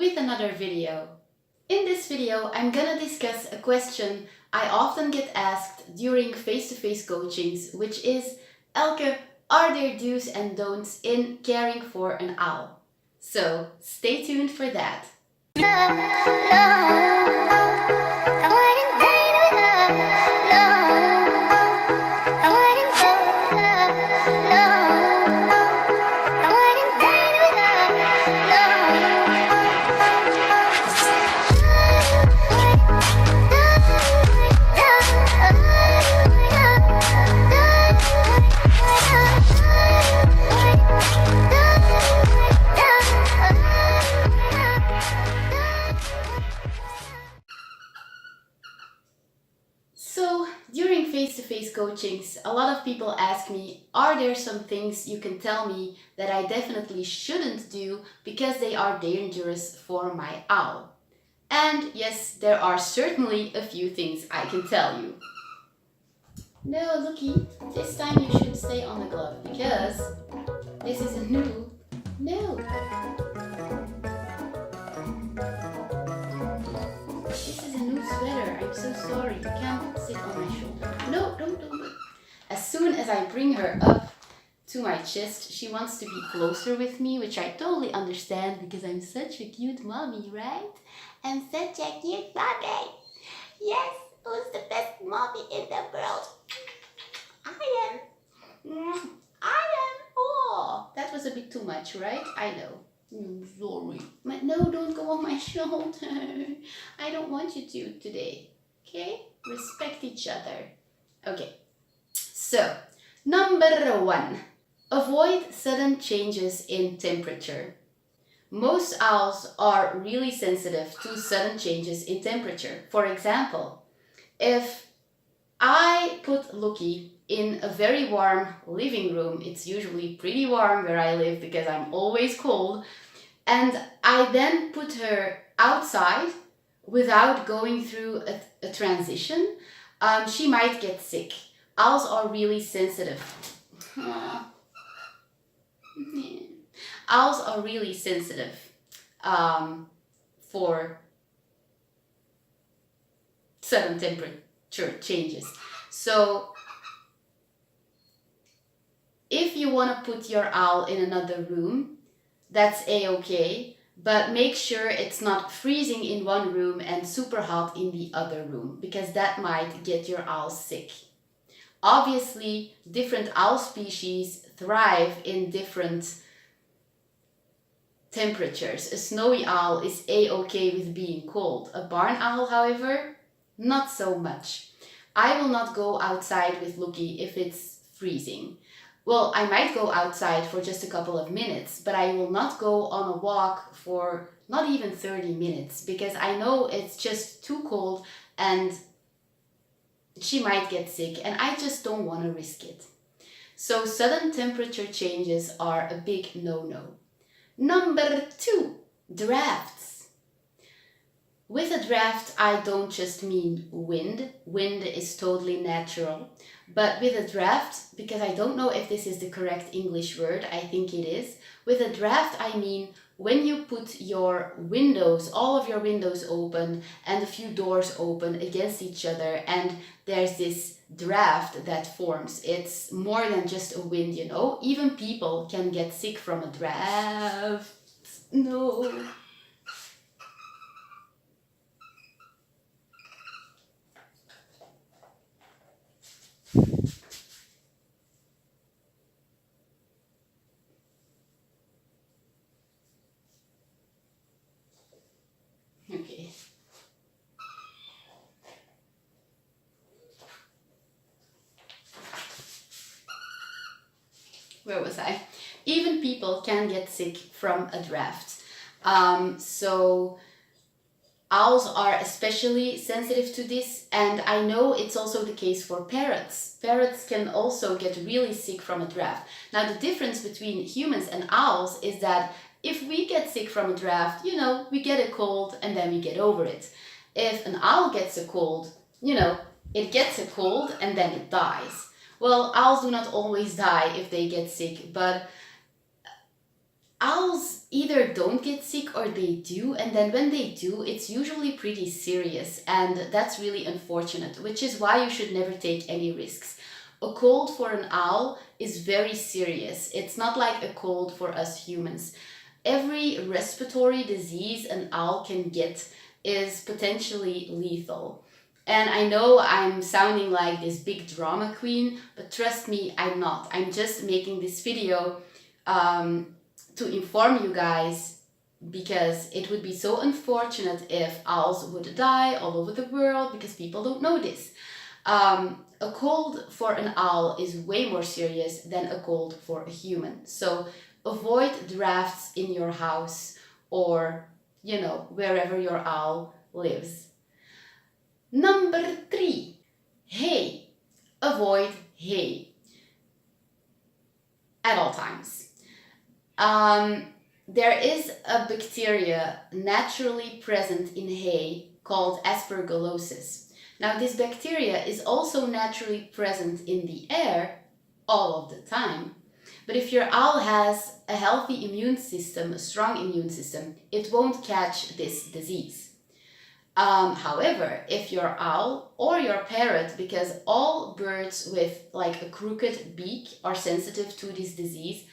with another video. In this video, I'm gonna discuss a question I often get asked during face-to-face coachings, which is, Elke, are there do's and don'ts in caring for an owl? So stay tuned for that. So during face-to-face coachings, a lot of people ask me, are there some things you can tell me that I definitely shouldn't do because they are dangerous for my owl? And yes, there are certainly a few things I can tell you. No, looky, this time you should stay on the glove because this is a new... No! This is a new sweater, I'm so sorry, you can't sit on my shoulder. No, don't. As soon as I bring her up to my chest, she wants to be closer with me, which I totally understand because I'm such a cute mommy, right? I'm such a cute mommy. Yes, who's the best mommy in the world? I am. Oh, that was a bit too much, right? I know. Sorry. But no, don't go on my shoulder. I don't want you to today. Okay? Respect each other. Okay. So, number 1. Avoid sudden changes in temperature. Most owls are really sensitive to sudden changes in temperature. For example, if I put Lucky in a very warm living room, it's usually pretty warm where I live because I'm always cold, and I then put her outside without going through a transition, she might get sick. Owls are really sensitive. Owls are really sensitive for sudden temperature changes. So if you want to put your owl in another room, that's a-okay, but make sure it's not freezing in one room and super hot in the other room, because that might get your owl sick. Obviously, different owl species thrive in different temperatures. A snowy owl is a-okay with being cold. A barn owl, however, not so much. I will not go outside with Lucky if it's freezing. Well, I might go outside for just a couple of minutes, but I will not go on a walk for not even 30 minutes because I know it's just too cold and she might get sick and I just don't want to risk it. So sudden temperature changes are a big no-no. Number 2, drafts. With a draft, I don't just mean wind. Wind is totally natural. But with a draft, because I don't know if this is the correct English word, I think it is. With a draft, I mean when you put your windows, all of your windows open and a few doors open against each other and there's this draft that forms. It's more than just a wind, you know. Even people can get sick from a draft. No. Okay. Where was I? Even people can get sick from a draft. So owls are especially sensitive to this, and I know it's also the case for parrots. Parrots can also get really sick from a draft. Now the difference between humans and owls is that if we get sick from a draft, you know, we get a cold and then we get over it. If an owl gets a cold, you know, it gets a cold and then it dies. Well, owls do not always die if they get sick, but owls either don't get sick or they do, and then when they do, it's usually pretty serious, and that's really unfortunate, which is why you should never take any risks. A cold for an owl is very serious. It's not like a cold for us humans. Every respiratory disease an owl can get is potentially lethal. And I know I'm sounding like this big drama queen, but trust me, I'm not. I'm just making this video to inform you guys, because it would be so unfortunate if owls would die all over the world because people don't know this. A cold for an owl is way more serious than a cold for a human. So avoid drafts in your house or, wherever your owl lives. Number 3, hay. Avoid hay at all times. There is a bacteria naturally present in hay called aspergillosis. Now, this bacteria is also naturally present in the air all of the time. But if your owl has a healthy immune system, a strong immune system, it won't catch this disease. However, if your owl or your parrot, because all birds with like a crooked beak are sensitive to this disease,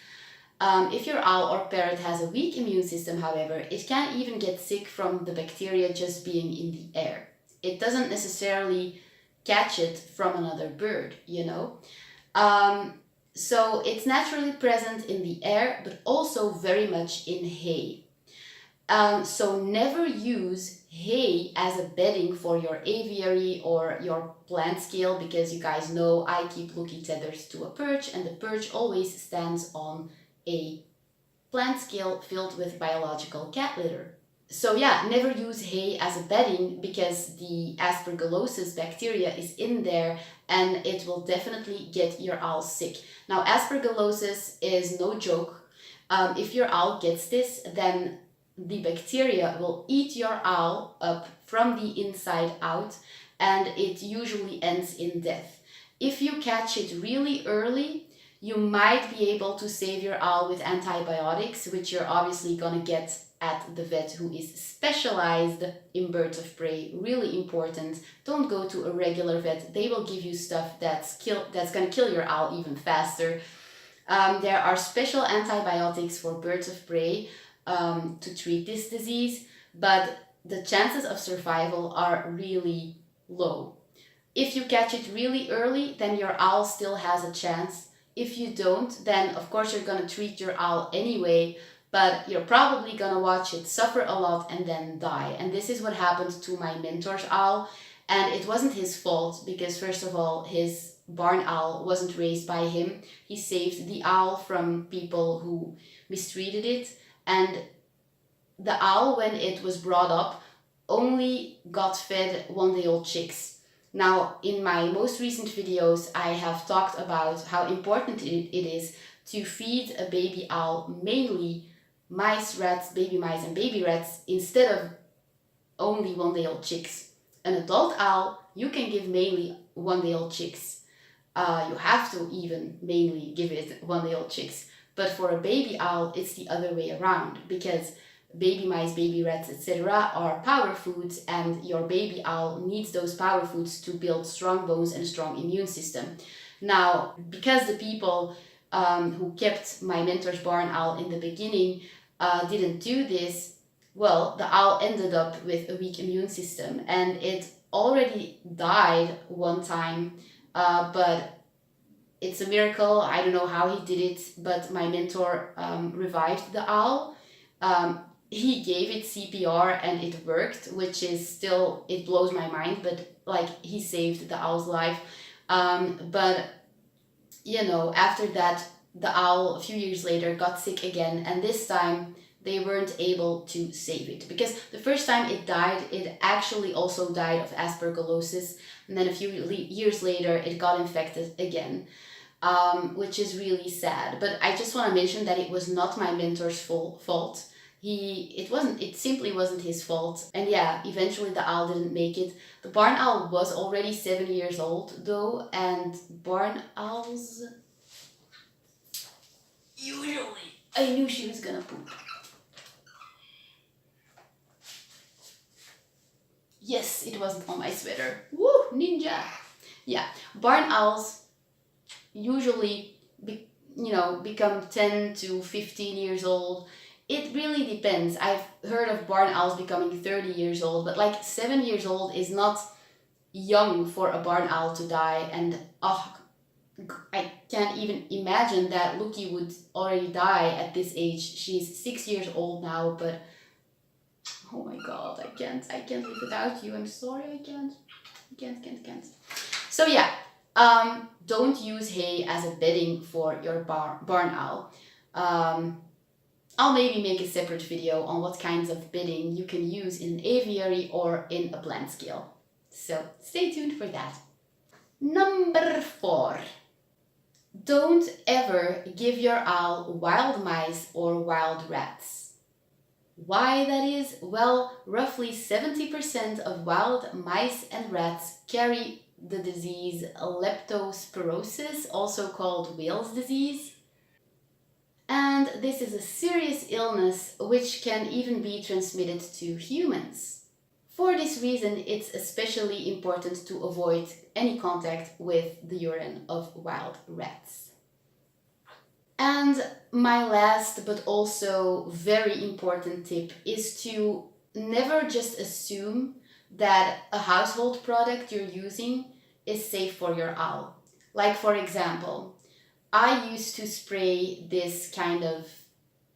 if your owl or parrot has a weak immune system, however, it can even get sick from the bacteria just being in the air. It doesn't necessarily catch it from another bird, So it's naturally present in the air, but also very much in hay. So never use hay as a bedding for your aviary or your plant scale, because you guys know I keep looky tethers to a perch, and the perch always stands on a plant scale filled with biological cat litter. So yeah, never use hay as a bedding, because the aspergillosis bacteria is in there and it will definitely get your owl sick. Now, aspergillosis is no joke. If your owl gets this, then the bacteria will eat your owl up from the inside out, and it usually ends in death. If you catch it really early, you might be able to save your owl with antibiotics, which you're obviously gonna get at the vet who is specialized in birds of prey. Really important. Don't go to a regular vet. They will give you stuff that's gonna kill your owl even faster. There are special antibiotics for birds of prey to treat this disease, but the chances of survival are really low. If you catch it really early, then your owl still has a chance. If you don't, then of course you're gonna treat your owl anyway, but you're probably gonna watch it suffer a lot and then die. And this is what happened to my mentor's owl, and it wasn't his fault, because first of all, his barn owl wasn't raised by him. He saved the owl from people who mistreated it, and the owl, when it was brought up, only got fed one-day-old chicks. Now, in my most recent videos, I have talked about how important it is to feed a baby owl mainly mice, rats, baby mice, and baby rats, instead of only one-day-old chicks. An adult owl, you can give mainly one-day-old chicks. You have to even mainly give it one-day-old chicks. But for a baby owl, it's the other way around, because baby mice, baby rats, etc. are power foods, and your baby owl needs those power foods to build strong bones and a strong immune system. Now, because the people who kept my mentor's barn owl in the beginning didn't do this, well, the owl ended up with a weak immune system, and it already died one time, but it's a miracle. I don't know how he did it, but my mentor revived the owl. He gave it CPR and it worked, which is still, it blows my mind, but like, he saved the owl's life. But after that, the owl a few years later got sick again, and this time they weren't able to save it, because the first time it died, it actually also died of aspergillosis, and then a few years later it got infected again, which is really sad. But I just want to mention that it was not my mentor's fault. It simply wasn't his fault. And yeah, eventually the owl didn't make it. The barn owl was already 7 years old though, and barn owls usually I knew she was gonna poop. Yes, it wasn't on my sweater. Woo, ninja! Yeah, barn owls usually, become 10 to 15 years old. It really depends. I've heard of barn owls becoming 30 years old, but like 7 years old is not young for a barn owl to die. And I can't even imagine that Lucky would already die at this age. She's 6 years old now, but oh my god, I can't live without you. I'm sorry, I can't. So yeah, don't use hay as a bedding for your barn owl. I'll maybe make a separate video on what kinds of bedding you can use in an aviary or in a plant scale. So stay tuned for that. Number 4. Don't ever give your owl wild mice or wild rats. Why that is? Well, roughly 70% of wild mice and rats carry the disease leptospirosis, also called whale's disease. And this is a serious illness which can even be transmitted to humans. For this reason, it's especially important to avoid any contact with the urine of wild rats. And my last but also very important tip is to never just assume that a household product you're using is safe for your owl. Like, for example, I used to spray this kind of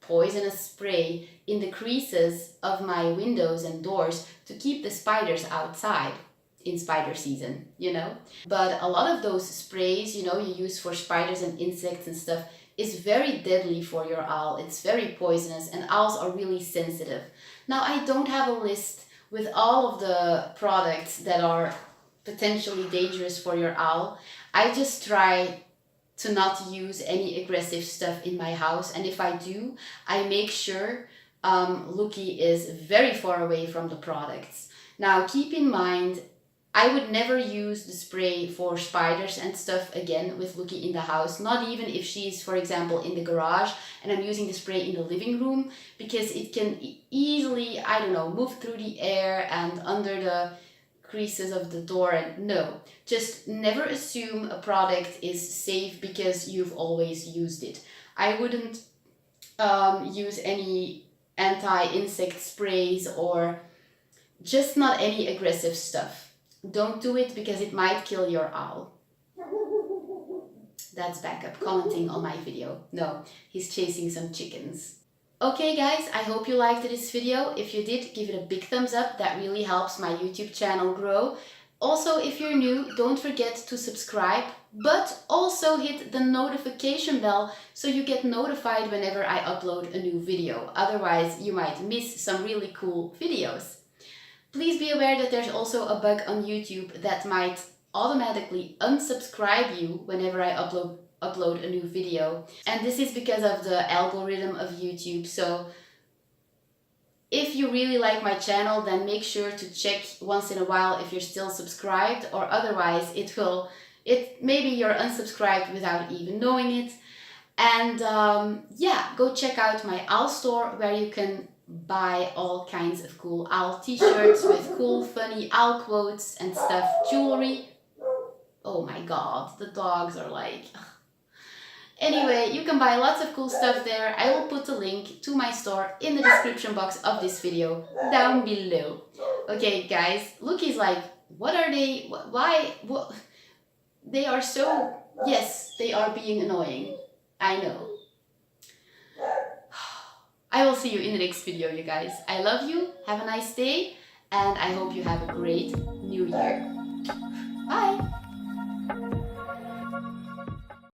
poisonous spray in the creases of my windows and doors to keep the spiders outside in spider season, But a lot of those sprays, you use for spiders and insects and stuff, is very deadly for your owl. It's very poisonous, and owls are really sensitive. Now, I don't have a list with all of the products that are potentially dangerous for your owl. I just try to not use any aggressive stuff in my house, and if I do, I make sure Lucky is very far away from the products. Now, keep in mind, I would never use the spray for spiders and stuff again with Lucky in the house, not even if she's, for example, in the garage and I'm using the spray in the living room, because it can easily, move through the air and under the creases of the door. And no, just never assume a product is safe because you've always used it. I wouldn't use any anti-insect sprays or just not any aggressive stuff. Don't do it because it might kill your owl. That's Backup commenting on my video. No, he's chasing some chickens. Okay guys, I hope you liked this video. If you did, give it a big thumbs up. That really helps my YouTube channel grow. Also, if you're new, don't forget to subscribe, but also hit the notification bell so you get notified whenever I upload a new video. Otherwise, you might miss some really cool videos. Please be aware that there's also a bug on YouTube that might automatically unsubscribe you whenever I upload a new video. And this is because of the algorithm of YouTube. So if you really like my channel, then make sure to check once in a while if you're still subscribed, or otherwise maybe you're unsubscribed without even knowing it. And yeah, go check out my owl store where you can buy all kinds of cool owl t-shirts with cool funny owl quotes and stuff, jewelry. Oh my god, the dogs are like... Anyway, you can buy lots of cool stuff there. I will put the link to my store in the description box of this video down below. Okay guys, Lucky's like, what are they, why, what? They are so, yes, they are being annoying. I know. I will see you in the next video, you guys. I love you, have a nice day, and I hope you have a great new year. Bye!